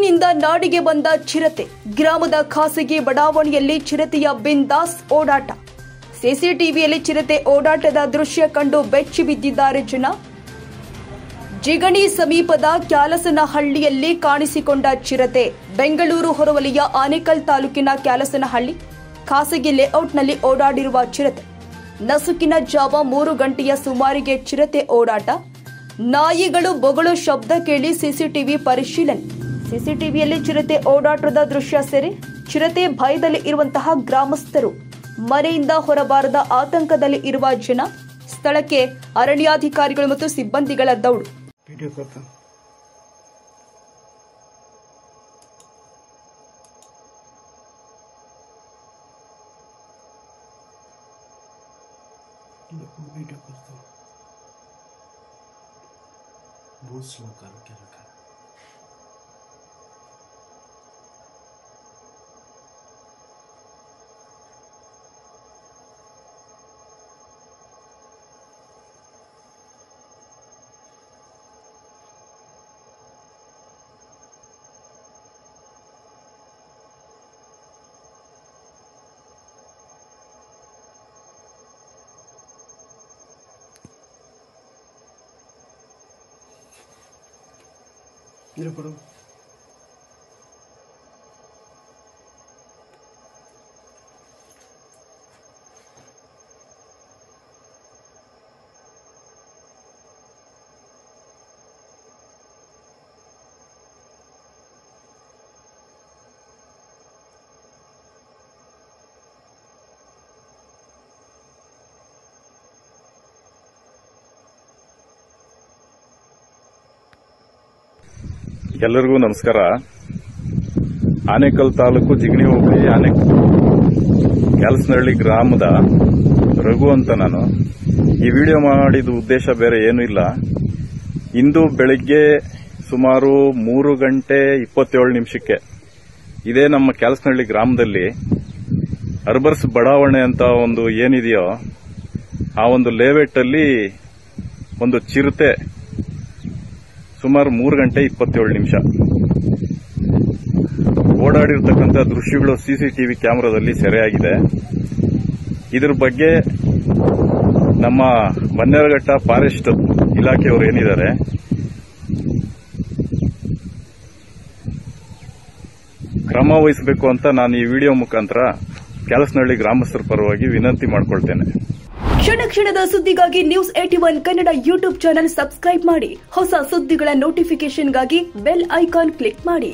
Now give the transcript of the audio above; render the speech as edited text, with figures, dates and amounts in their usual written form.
ಕಾಡಿನಿಂದ ನಾಡಿಗೆ ಬಂದ ಚಿರತೆ. ಗ್ರಾಮದ ಖಾಸಗಿ ಬಡಾವಣೆಯಲ್ಲಿ ಚಿರತೆಯ ಬಿಂದಾಸ್ ಓಡಾಟ. ಸಿಸಿಟಿವಿಯಲ್ಲಿ ಚಿರತೆ ಓಡಾಟದ ದೃಶ್ಯ ಕಂಡು ಬೆಚ್ಚಿ ಬಿದ್ದಿದ್ದಾರೆ ಜನ. ಜಿಗಣಿ ಸಮೀಪದ ಕ್ಯಾಲಸನಹಳ್ಳಿಯಲ್ಲಿ ಕಾಣಿಸಿಕೊಂಡ ಚಿರತೆ. ಬೆಂಗಳೂರು ಹೊರವಲಯ ಆನೇಕಲ್ ತಾಲೂಕಿನ ಕ್ಯಾಲಸನಹಳ್ಳಿ ಖಾಸಗಿ ಲೇಔಟ್ನಲ್ಲಿ ಓಡಾಡಿರುವ ಚಿರತೆ. ನಸುಕಿನ ಜಾವ 3 ಗಂಟೆಯ ಸುಮಾರಿಗೆ ಚಿರತೆ ಓಡಾಟ. ನಾಯಿಗಳು ಬೊಗಳು ಶಬ್ದ ಕೇಳಿ ಸಿಸಿಟಿವಿ ಪರಿಶೀಲನೆ. ಸಿಸಿಟಿವಿಯಲ್ಲಿ ಚಿರತೆ ಓಡಾಟದ ದೃಶ್ಯ ಸೆರೆ. ಚಿರತೆ ಭಯದಲ್ಲಿ ಇರುವಂತಹ ಗ್ರಾಮಸ್ಥರು. ಮನೆಯಿಂದ ಹೊರಬಾರದ ಆತಂಕದಲ್ಲಿ ಇರುವ ಜನ. ಸ್ಥಳಕ್ಕೆ ಅರಣ್ಯಾಧಿಕಾರಿಗಳು ಮತ್ತು ಸಿಬ್ಬಂದಿಗಳ ದೌಡು. बहुत स्लो करके रखा है। इधर पढ़ो। ಎಲ್ಲರಿಗೂ ನಮಸ್ಕಾರ. ಆನೇಕಲ್ ತಾಲೂಕು ಜಿಗಣಿ ಹೋಬಳಿ ಕ್ಯಾಲಸನಹಳ್ಳಿ ಗ್ರಾಮದ ರಘು ಅಂತ ನಾನು. ಈ ವಿಡಿಯೋ ಮಾಡಿದ ಉದ್ದೇಶ ಬೇರೆ ಏನೂ ಇಲ್ಲ. ಇಂದು ಬೆಳಿಗ್ಗೆ ಸುಮಾರು 3 ಗಂಟೆ 27 ನಿಮಿಷಕ್ಕೆ ಇದೇ ನಮ್ಮ ಕ್ಯಾಲಸನಹಳ್ಳಿ ಗ್ರಾಮದಲ್ಲಿ ಅರ್ಬರ್ಸ್ ಬಡಾವಣೆ ಅಂತ ಒಂದು ಏನಿದೆಯೋ ಆ ಒಂದು ಲೇಔಟ್ ಅಲ್ಲಿ ಒಂದು ಚಿರತೆ ಸುಮಾರು 3 ಗಂಟೆ 27 ನಿಮಿಷ ಓಡಾಡಿರ್ತಕ್ಕಂಥ ದೃಶ್ಯಗಳು ಸಿಸಿಟಿವಿ ಕ್ಯಾಮೆರಾದಲ್ಲಿ ಸೆರೆಯಾಗಿದೆ. ಇದ್ರ ಬಗ್ಗೆ ನಮ್ಮ ಬನ್ನೇರಘಟ್ಟ ಫಾರೆಸ್ಟ್ ಇಲಾಖೆಯವರು ಏನಿದ್ದಾರೆ ಕ್ರಮ ವಹಿಸಬೇಕು ಅಂತ ನಾನು ಈ ವಿಡಿಯೋ ಮುಖಾಂತರ ಕ್ಯಾಲಸನಹಳ್ಳಿ ಗ್ರಾಮಸ್ಥರ ಪರವಾಗಿ ವಿನಂತಿ ಮಾಡಿಕೊಳ್ತೇನೆ. ಕ್ಷಣ ಕ್ಷಣದ ಸುದ್ದಿಗಾಗಿ news 81 Kannada YouTube channel subscribe ಮಾಡಿ. ಹೊಸ ಸುದ್ದಿಗಳ ನೋಟಿಫಿಕೇಶನ್ಗಾಗಿ ಬೆಲ್ ಐಕಾನ್ ಕ್ಲಿಕ್ ಮಾಡಿ.